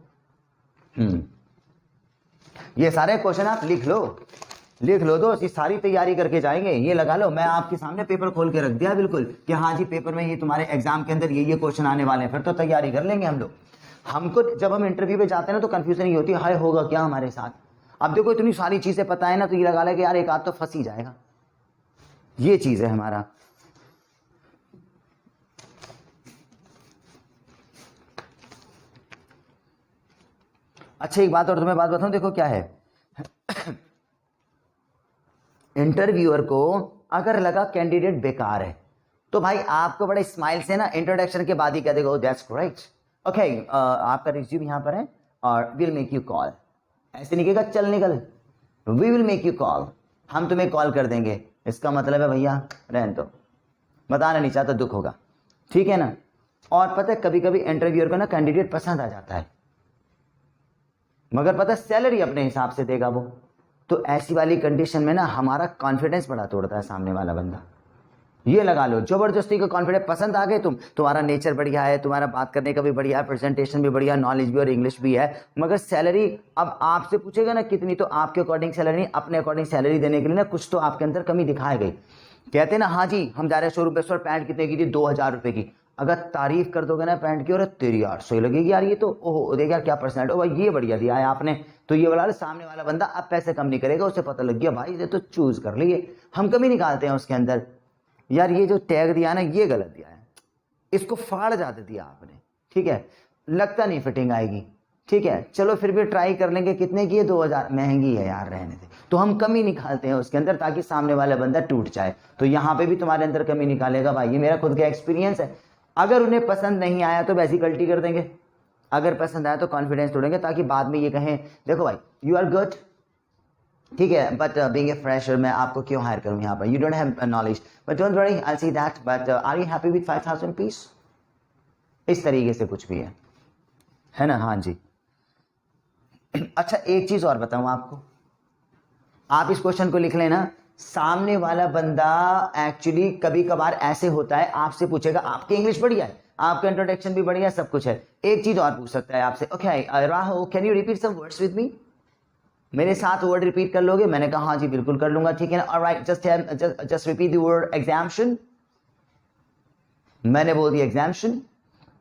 ये सारे क्वेश्चन आप लिख लो दोस्त, ये सारी तैयारी करके जाएंगे। ये लगा लो मैं आपके सामने पेपर खोल के रख दिया बिल्कुल कि हाँ जी पेपर में ये तुम्हारे एग्जाम के अंदर ये क्वेश्चन आने वाले हैं, फिर तो तैयारी कर लेंगे हम लोग। हमको जब हम इंटरव्यू पे जाते हैं ना तो कंफ्यूजन ये होती है, हाय होगा क्या हमारे साथ। अब देखो इतनी सारी चीजें पता है ना, तो ये लगा ले कि यार एक आध तो फंस ही जाएगा। ये चीज है हमारा। अच्छा एक बात और तुम्हें बात बताऊं, देखो क्या है, इंटरव्यूअर को अगर लगा कैंडिडेट बेकार है तो भाई आपको बड़े स्माइल से ना इंट्रोडक्शन के बाद ही कह देगा दैट्स करेक्ट, ओके आपका रिज्यूम यहां पर है और विल मेक यू कॉल। ऐसे नहीं कहेगा चल निकल, we will make you call, हम तुम्हें कॉल कर देंगे। इसका मतलब है भैया रहने दो, बताना नहीं चाहता, दुख होगा, ठीक है ना। और पता है कभी कभी इंटरव्यूअर को ना कैंडिडेट पसंद आ जाता है, मगर पता है सैलरी अपने हिसाब से देगा वो। तो ऐसी वाली कंडीशन में ना हमारा कॉन्फिडेंस बड़ा तोड़ता है सामने वाला बंदा। ये लगा लो जबरदस्ती का कॉन्फिडेंस, पसंद आ गए तुम्हारा नेचर बढ़िया है, तुम्हारा बात करने का भी बढ़िया है, प्रेजेंटेशन भी बढ़िया, नॉलेज भी और इंग्लिश भी है, मगर सैलरी अब आपसे पूछेगा ना कितनी, तो आपके अकॉर्डिंग सैलरी नहीं, अपने अकॉर्डिंग सैलरी देने के लिए ना कुछ तो आपके अंदर कमी दिखाई गई। कहते हैं ना हाँ जी हम जा रहे हैं शोरूम पे, सर पैंट कितने की थी, 2000 रुपए की। अगर तारीफ कर दोगे ना पैंट की, और तेरी यार सही लगेगी यार ये तो, ओहो देख यार क्या परसेंट, ओ भाई ये बढ़िया दिया है आपने, तो ये वाला सामने वाला बंदा अब पैसे कम नहीं करेगा, उसे पता लग गया भाई ये तो चूज कर लिए। हम कमी निकालते हैं उसके अंदर, यार ये जो टैग दिया ना ये गलत दिया है, इसको फाड़ जाते दिया आपने, ठीक है, लगता नहीं फिटिंग आएगी, ठीक है चलो फिर भी ट्राई कर लेंगे, कितने की है 2000, महंगी है यार रहने दे। तो हम कमी निकालते हैं उसके अंदर ताकि सामने वाला बंदा टूट जाए। तो यहाँ पे भी तुम्हारे अंदर कमी निकालेगा भाई, ये मेरा खुद का एक्सपीरियंस है। अगर उन्हें पसंद नहीं आया तो वैसी गलती कर देंगे, अगर पसंद आया तो कॉन्फिडेंस तोड़ेंगे ताकि बाद में ये कहें देखो भाई यू आर गुड, ठीक है, बट बीइंग ए फ्रेशर मैं आपको क्यों हायर करूं यहाँ पर, you don't have knowledge, but don't worry I see that, but are you happy with 5000 piece, इस तरीके से कुछ भी है ना। हाँ जी। अच्छा एक चीज और बताऊं आपको, आप इस क्वेश्चन को लिख लेना। सामने वाला बंदा एक्चुअली कभी कभार ऐसे होता है, आपसे पूछेगा, आपकी इंग्लिश बढ़िया है, आपका इंट्रोडक्शन भी बढ़िया, सब कुछ है, एक चीज और पूछ सकता है आपसे, okay Rahul can you repeat some words with me, मेरे साथ वर्ड रिपीट कर लोगे। मैंने कहा हाँ जी बिल्कुल कर लूंगा, ठीक है ना। Alright just repeat the word exemption, मैंने बोल दिया exemption.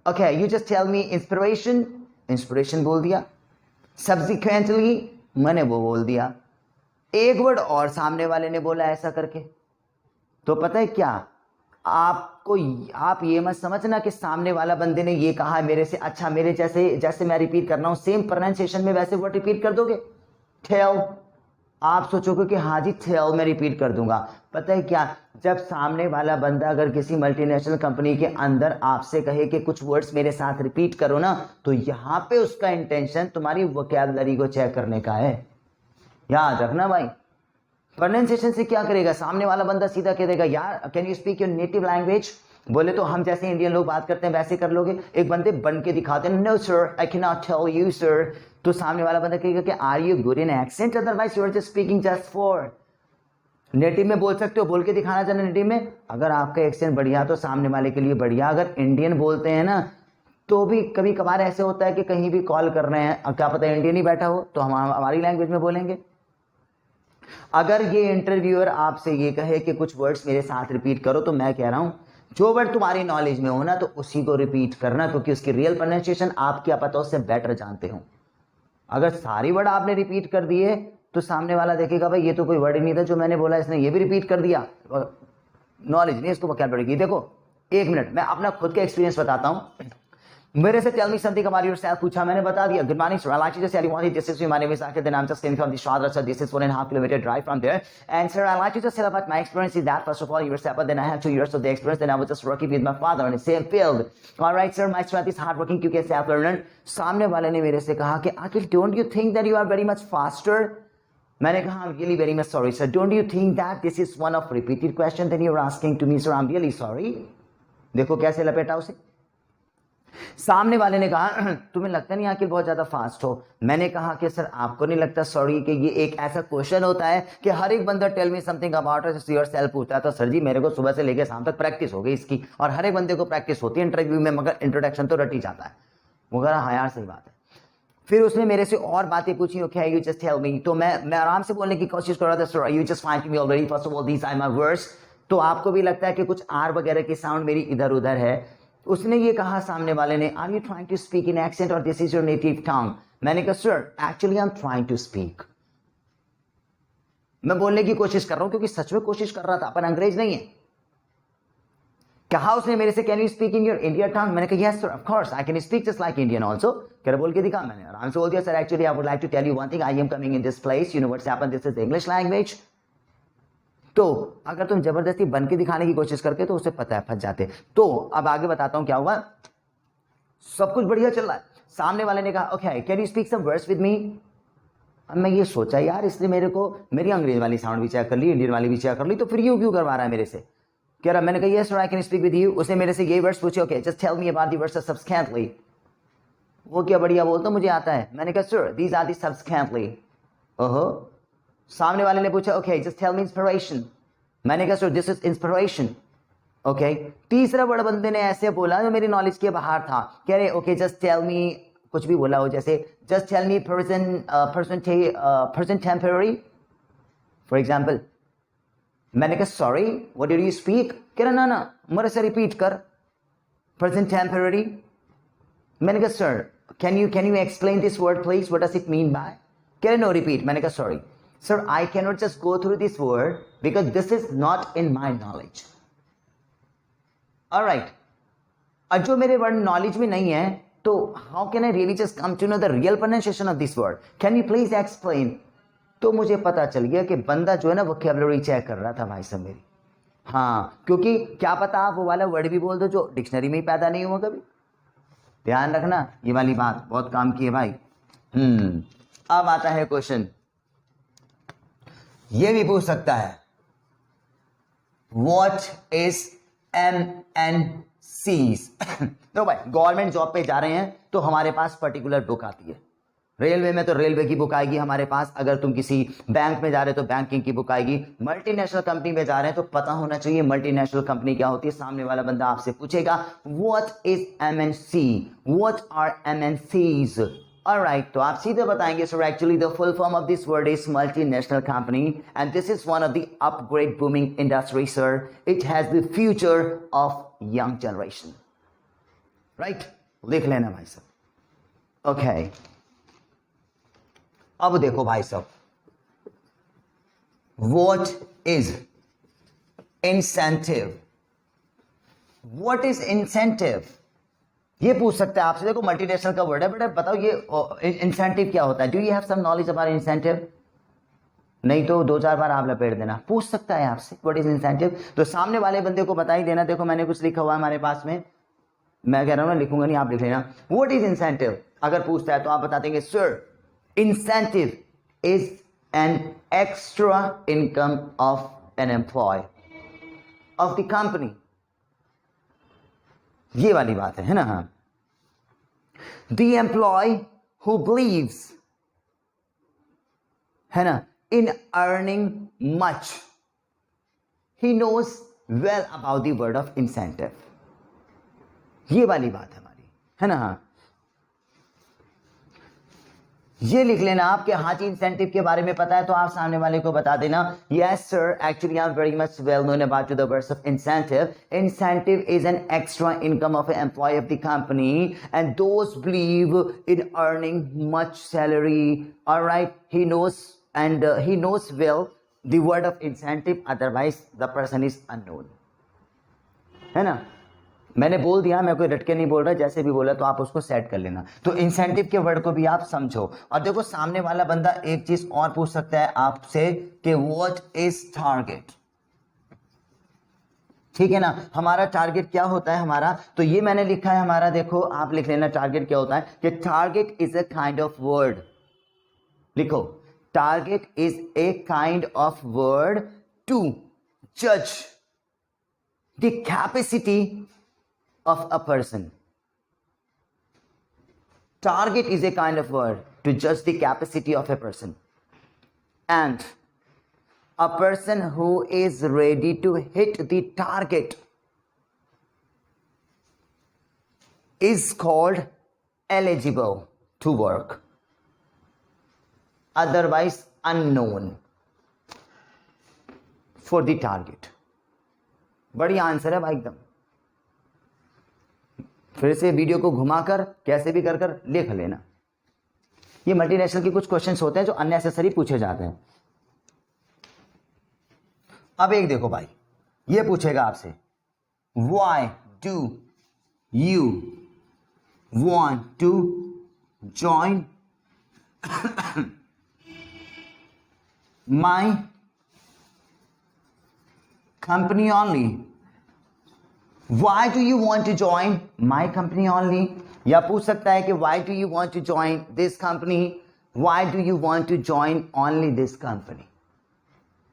Okay you just tell me inspiration, inspiration बोल दिया। सब्सिक्वेंटली मैंने वो बोल दिया। एक वर्ड और सामने वाले ने बोला ऐसा करके, तो पता है क्या आपको, आप ये मत समझना कि सामने वाला बंदे ने ये कहा मेरे से, अच्छा मेरे जैसे मैं रिपीट कर रहा हूं सेम प्रोनाउंसिएशन में वैसे वर्ड रिपीट कर दोगे। टेल, आप सोचोगे कि हाँ जी टेल मैं रिपीट कर दूंगा। पता है क्या, जब सामने वाला बंदा अगर किसी मल्टीनेशनल कंपनी के अंदर आपसे कहे कि कुछ वर्ड्स मेरे साथ रिपीट करो ना, तो यहां पे उसका इंटेंशन तुम्हारी वोकैबुलरी को चेक करने का है, याद रखना भाई। प्रोनाउंसिएशन से क्या करेगा, सामने वाला बंदा सीधा कह देगा यार can you speak your native language, बोले तो हम जैसे इंडियन लोग बात करते हैं वैसे कर लोगे। एक बंदे बन के दिखाते हैं, no sir I can not tell you sir, तो सामने वाला बंदा कहेगा कि are you good in accent, otherwise you are just speaking just for. Native में बोल सकते हो, बोल के दिखाना चाहते नेटिव में, अगर आपका एक्सेंट बढ़िया तो सामने वाले के लिए बढ़िया। अगर इंडियन बोलते हैं ना तो भी कभी कभार ऐसे होता है कि कहीं भी कॉल कर रहे हैं, क्या पता इंडियन ही बैठा हो, तो हम हमारी लैंग्वेज में बोलेंगे। अगर ये इंटरव्यूअर आपसे ये कहे कि कुछ वर्ड्स मेरे साथ रिपीट करो, तो मैं कह रहा हूं जो वर्ड तुम्हारी नॉलेज में हो ना तो उसी को रिपीट करना, क्योंकि उसकी रियल प्रोनाउंसिएशन आप क्या पता उससे बेटर जानते हो। अगर सारी वर्ड आपने रिपीट कर दिए तो सामने वाला देखेगा भाई ये तो कोई वर्ड ही नहीं था जो मैंने बोला, इसने ये भी रिपीट कर दिया, नॉलेज नहीं इसको क्या पड़ेगी। देखो एक मिनट मैं अपना खुद का एक्सपीरियंस बताता हूं। मेरे से tell me something about yourself पूछा, मैंने बता दिया. Good morning sir, I like to just tell you one thing, this is my name is Aqib, then I am just coming from the Shahdara sir, this is 1.5 kilometre drive from there, and sir I like to just tell about my experience is that first of all yourself, then I have 2 years of the experience, then I was just working with my father in the same field. All right sir, my strength is hard working क्योंकि self learner. सामने वाले ने मेरे से कहा कि Aqib don't you think that you are very much faster. मैंने कहा I'm really very much sorry sir, don't you think that this is one of repeated question that you're asking to me sir, I'm really sorry. देखो कैसे लपेटा उसे. सामने वाले ने कहा तुम्हें लगता नहीं आखिर बहुत ज्यादा फास्ट हो. मैंने कहा कि सर आपको नहीं लगता सॉरी कि ये एक ऐसा क्वेश्चन होता है कि हर एक बंदा tell me something about yourself पूछता है. तो सर जी मेरे को सुबह से लेकर शाम तक प्रैक्टिस हो गई इसकी, और हर एक बंदे को प्रैक्टिस होती है इंटरव्यू में, मगर इंट्रोडक्शन तो रट ही जाता है. वो कह रहा हाँ यार सही बात है. फिर उसने मेरे से और बातें पूछी. Okay you just tell me. तो मैं आराम से बोलने की कोशिश कर रहा था. Sir you just find me already first of all these are my words. तो आपको भी लगता है कि कुछ आर वगैरह की साउंड मेरी इधर उधर है. उसने ये कहा सामने वाले ने, are you trying to speak in accent और this is your native tongue. मैंने कहा sir actually I am trying to speak. मैं बोलने की कोशिश कर रहा हूं क्योंकि सच में कोशिश कर रहा था, अपन अंग्रेज नहीं है. कहा उसने मेरे से, can you speak in your Indian tongue. मैंने कहा yes sir of course I can speak just like Indian also. कह रहा बोल के दिखा. मैंने आराम से बोल दिया, sir actually I would like to tell you one thing, I am coming in this place, you know what's happened, this is English language. तो अगर तुम जबरदस्ती बन के दिखाने की कोशिश करके तो उसे पता है फंस जाते. तो अब आगे बताता हूं क्या हुआ. सब कुछ बढ़िया चल रहा है. सामने वाले ने कहा okay can you speak some words with me. अब मैं ये सोचा यार इसने मेरे को मेरी अंग्रेज वाली साउंड भी चेक कर ली, इंडियन वाली भी चेक कर ली, तो फिर यूं क्यों करवा रहा है मेरे से. कह रहा, मैंने कहा yes sir I can speak with you. उसने मेरे से ये वर्ड्स पूछे. Okay just tell me about the words substantially. वो क्या बढ़िया बोलता मुझे आता है. मैंने कहा sir these are the substantially. ओहो. सामने वाले ने पूछा okay just tell me inspiration. मैंने कहा sir this is inspiration. Okay. तीसरा वर्ड बंदे ने ऐसे बोला जो मेरी नॉलेज के बाहर था. कह रहे ओके जस्ट टेल मी, कुछ भी बोला हो, जैसे just tell me present temporary for example. मैंने कहा sorry what did you speak. कह रहा ना मेरे से रिपीट कर प्रेजेंट टेम्पररी. मैंने कहा sir can you explain this word please, what does it mean by. कह रहे नो रिपीट. मैंने कहा sorry sir I cannot just go through this word because this is not in my knowledge. All right. और जो मेरे word knowledge में नहीं है तो how can I really just come to know the real pronunciation of this word? Can you please explain? तो मुझे पता चल गया कि बंदा जो है ना वोकैबुलरी चेक कर रहा था भाई साहब मेरी. हाँ क्योंकि क्या पता आप वो वाला वर्ड भी बोल दो जो डिक्शनरी में ही पैदा नहीं हुआ कभी. ध्यान रखना ये वाली बात बहुत काम की है भाई. अब आता है क्वेश्चन. ये भी पूछ सकता है व्हाट इज MNCs. तो भाई गवर्नमेंट जॉब पे जा रहे हैं तो हमारे पास पर्टिकुलर बुक आती है. रेलवे में तो रेलवे की बुक आएगी हमारे पास. अगर तुम किसी बैंक में जा रहे हो तो बैंकिंग की बुक आएगी. मल्टीनेशनल कंपनी में जा रहे हैं तो पता होना चाहिए मल्टीनेशनल कंपनी क्या होती है. सामने वाला बंदा आपसे पूछेगा what is MNC, what are MNCs. Alright, तो आप सीधे बताएंगे sir actually the full form of this word is multinational company and this is one of the upgrade booming industry sir. It has the future of young generation. Right? लिख लेना भाई साहब. Okay. अब देखो भाई साहब. What is incentive? What is incentive? ये पूछ सकते हैं आपसे. देखो मल्टीनेशनल का वर्ड है बेटा, बताओ ये इंसेंटिव क्या होता है. Do you have some knowledge about incentive. नहीं तो 2-4 बार आप लपेट देना. पूछ सकता है आपसे व्हाट इज इंसेंटिव. तो सामने वाले बंदे को बता ही देना. देखो मैंने कुछ लिखा हुआ है हमारे पास में, मैं कह रहा हूं ना लिखूंगा नहीं, आप लिख लेना. व्हाट इज इंसेंटिव अगर पूछता है तो आप बता देंगे sir incentive is an extra income of an employ of the company. ये वाली बात है ना. हाँ. द एम्प्लॉय हु बिलीव्स है ना in earning much, he knows well about the word of incentive. ये वाली बात है हमारी है ना. हाँ. ये लिख लेना आप कि हाँ जी इंसेंटिव के बारे में पता है तो आप सामने वाले को बता देना yes sir actually I am very much well known about the words of incentive. Incentive is an extra income of an employ of the company and those believe in earning much salary. Alright, he knows well the word of incentive, otherwise the person is unknown. है ना. मैंने बोल दिया, मैं कोई रटके नहीं बोल रहा, जैसे भी बोला तो आप उसको सेट कर लेना। तो इंसेंटिव के वर्ड को भी आप समझो। और देखो सामने वाला बंदा एक चीज और पूछ सकता है आपसे कि व्हाट इज टारगेट। ठीक है ना, हमारा टारगेट क्या होता है हमारा, तो ये मैंने लिखा है हमारा, देखो आप लिख लेना टारगेट क्या होता है कि target is a kind of word. लिखो, target is a kind of word to जज the capacity of a person. Target is a kind of word to judge the capacity of a person. And a person who is ready to hit the target is called eligible to work. Otherwise unknown for the target. बढ़िया answer है भाई एकदम। फिर से video को घुमाकर कैसे भी कर लिख लेना। ये मल्टीनेशनल के कुछ क्वेश्चंस होते हैं जो अननेसेसरी पूछे जाते हैं। अब एक देखो भाई, ये पूछेगा आपसे why do you want to join my company only. Why do you want to join my company only? या पूछ सकता है कि why do you want to join this company? Why do you want to join only this company?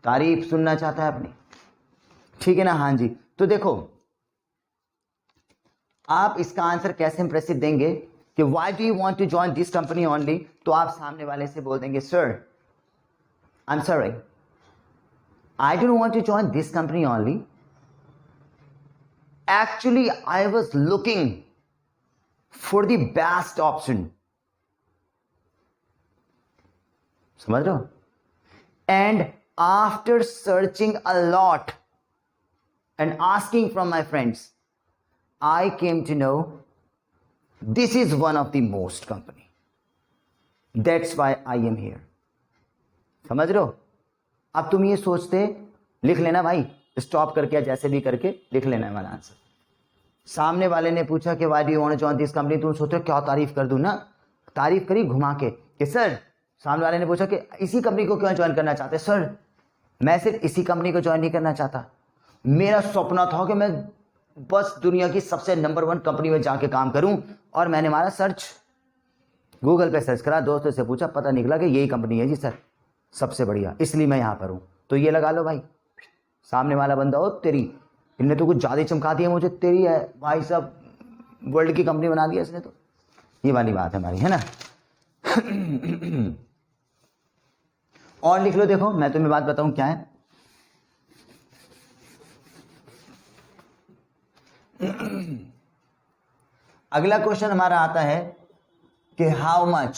तारीफ सुनना चाहता है अपनी, ठीक है ना। हाँ जी, तो देखो आप इसका आंसर कैसे इंप्रेसिव देंगे कि why do you want to join this company only, तो आप सामने वाले से बोल देंगे sir, I'm sorry, I don't want to join this company only. Actually, I was looking for the best option. समझ रहे हो? And after searching a lot and asking from my friends, I came to know this is one of the most company. That's why I am here. समझ रहे हो? अब तुम ये सोचते, लिख लेना भाई, स्टॉप करके या जैसे भी करके लिख लेना है वाला आंसर। सामने वाले ने पूछा कि why do you want to join this company, तुम सोचो क्या तारीफ कर दूं ना, तारीफ करी घुमा के कि सर, सामने वाले ने पूछा कि इसी कंपनी को क्यों ज्वाइन करना चाहते, सर मैं सिर्फ इसी कंपनी को ज्वाइन नहीं करना चाहता, मेरा सपना था कि मैं बस दुनिया की सबसे नंबर 1 कंपनी में जाके काम करूं, और मैंने मारा सर्च, गूगल पे सर्च करा, दोस्तों से पूछा, पता निकला कि यही कंपनी है जी सर, सबसे बढ़िया, इसलिए मैं यहां पर हूं। तो ये लगा लो भाई, सामने वाला बंदा हो तेरी, इनने तो कुछ ज़्यादा ही चमका दिया मुझे, तेरी है भाई साहब, वर्ल्ड की कंपनी बना दिया इसने, तो ये वाली बात है हमारी, है ना। और लिख लो, देखो मैं तुम्हें बात बताऊं क्या है। अगला क्वेश्चन हमारा आता है कि how much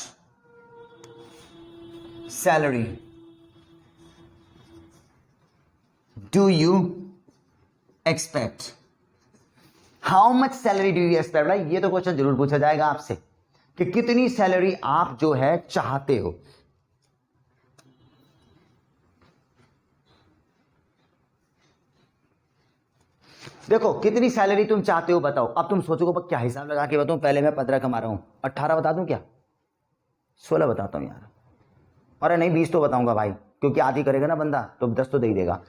salary do you expect. How much salary do you expect, भाई ये तो क्वेश्चन जरूर पूछा जाएगा आपसे कि कितनी सैलरी आप जो है चाहते हो। देखो कितनी सैलरी तुम चाहते हो बताओ। अब तुम सोचोगे क्या हिसाब लगा के बताऊं, पहले मैं 15 कमा रहा हूं, 18 बता दूं क्या, 16 बताता हूं यार, अरे नहीं 20 तो बताऊंगा भाई, क्योंकि आधी करेगा ना बंदा तो 10 तो दे ही देगा।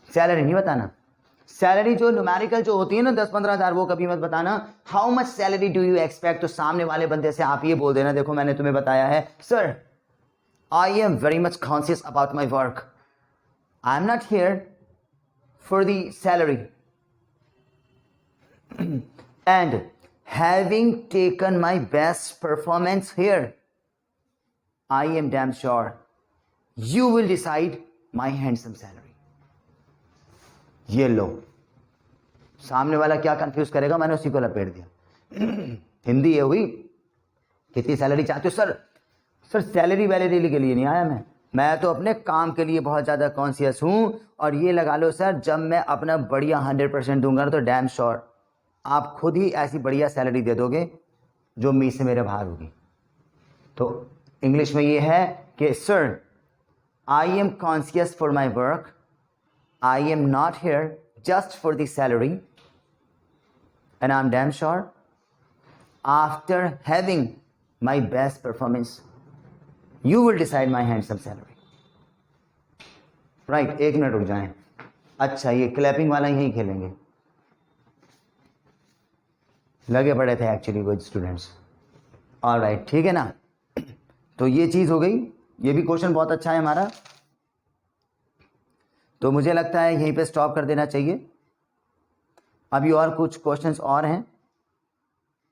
सैलरी नहीं बताना, सैलरी जो न्यूमेरिकल जो होती है ना 10-15 हज़ार, वो कभी मत बताना। How much salary do you expect, तो सामने वाले बंदे से आप ये बोल देना, देखो मैंने तुम्हें बताया है sir, I am very much conscious about my work, I am not here for the salary, and having taken my best performance here, I am damn sure you will decide my handsome salary. ये लो, सामने वाला क्या confuse करेगा, मैंने उसी को लपेट दिया। हिंदी ये हुई, कितनी सैलरी चाहते हो सर, सर सैलरी वैलरी के लिए नहीं आया मैं तो अपने काम के लिए बहुत ज़्यादा कॉन्शियस हूँ, और ये लगा लो सर, जब मैं अपना बढ़िया 100% दूंगा तो डैम श्योर आप खुद ही ऐसी बढ़िया सैलरी दे दोगे जो मी से मेरे बाहर होगी। तो इंग्लिश में ये है कि sir, I am conscious for my work, I am not here just for the salary, and I'm damn sure after having my best performance you will decide my handsome salary. Right, 1 minute रुक जाएं. अच्छा, ये clapping वाला यही खेलेंगे. लगे पड़े थे एक्चुअली वो स्टूडेंट्स. ऑलराइट, ठीक है ना. तो ये चीज़ हो गई. ये भी क्वेश्चन बहुत अच्छा है हमारा. तो मुझे लगता है यहीं पे स्टॉप कर देना चाहिए. अभी और कुछ क्वेश्चंस और हैं,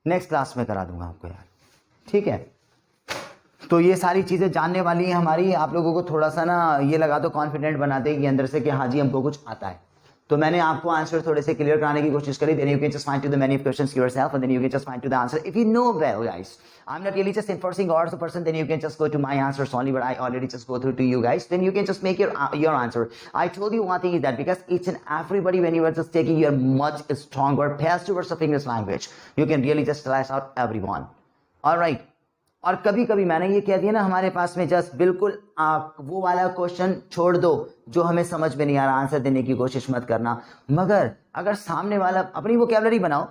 नेक्स्ट क्लास में करा दूंगा आपको यार. ठीक है. तो ये सारी चीज़ें जानने वाली हैं हमारी. आप लोगों को थोड़ा सा ना ये लगा दो, कॉन्फिडेंट बना देगी अंदर से कि हाँ जी हमको कुछ आता है. तो मैंने आपको आंसर थोड़े से क्लियर कराने की कोशिश करी. Then you can just find to the many questions yourself and then you can just find to the answer if you know well guys. I'm not really just enforcing orders of person, then you can just go to my answers only, but I already just go through to you guys. Then you can just make your answer. I told you one thing is that because each and everybody when you are just taking your much stronger past words of English language, you can really just slice out everyone. All right. और कभी कभी मैंने ये कह दिया ना हमारे पास में जस्ट बिल्कुल वो वाला क्वेश्चन छोड़ दो जो हमें समझ में नहीं आ रहा, आंसर देने की कोशिश मत करना. मगर अगर सामने वाला अपनी वोकैबुलरी बनाओ,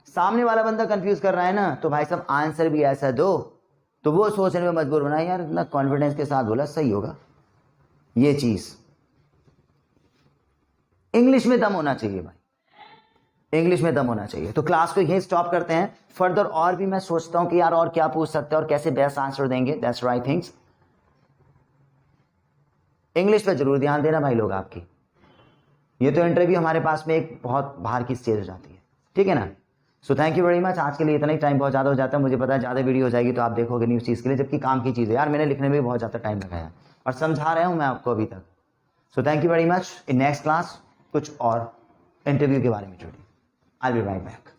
सामने वाला बंदा कंफ्यूज कर रहा है ना, तो भाई साहब आंसर भी ऐसा दो तो वो सोचने में मजबूर होना यार इतना कॉन्फिडेंस के साथ बोला सही होगा. ये चीज इंग्लिश में दम होना चाहिए भाई, इंग्लिश में दम होना चाहिए. तो क्लास को यही स्टॉप करते हैं. फर्दर और भी मैं सोचता हूं कि यार और क्या पूछ सकते हैं और कैसे बेस्ट आंसर देंगे. That's right things. इंग्लिश पे जरूर ध्यान देना भाई लोग आपकी. ये तो इंटरव्यू हमारे पास में एक बहुत बाहर की स्टेज हो जाती है. ठीक है ना. So thank you very much. आज के लिए इतना ही. टाइम बहुत ज़्यादा हो जाता है, मुझे पता है ज़्यादा वीडियो हो जाएगी तो आप देखोगे न्यूज़ चीज़ के लिए, जबकि काम की चीज़ है यार. मैंने लिखने में भी बहुत ज़्यादा टाइम लगाया और समझा रहा हूँ मैं आपको अभी तक. So thank you very much. In next class कुछ और इंटरव्यू के बारे में जुड़िए. I'll be right back.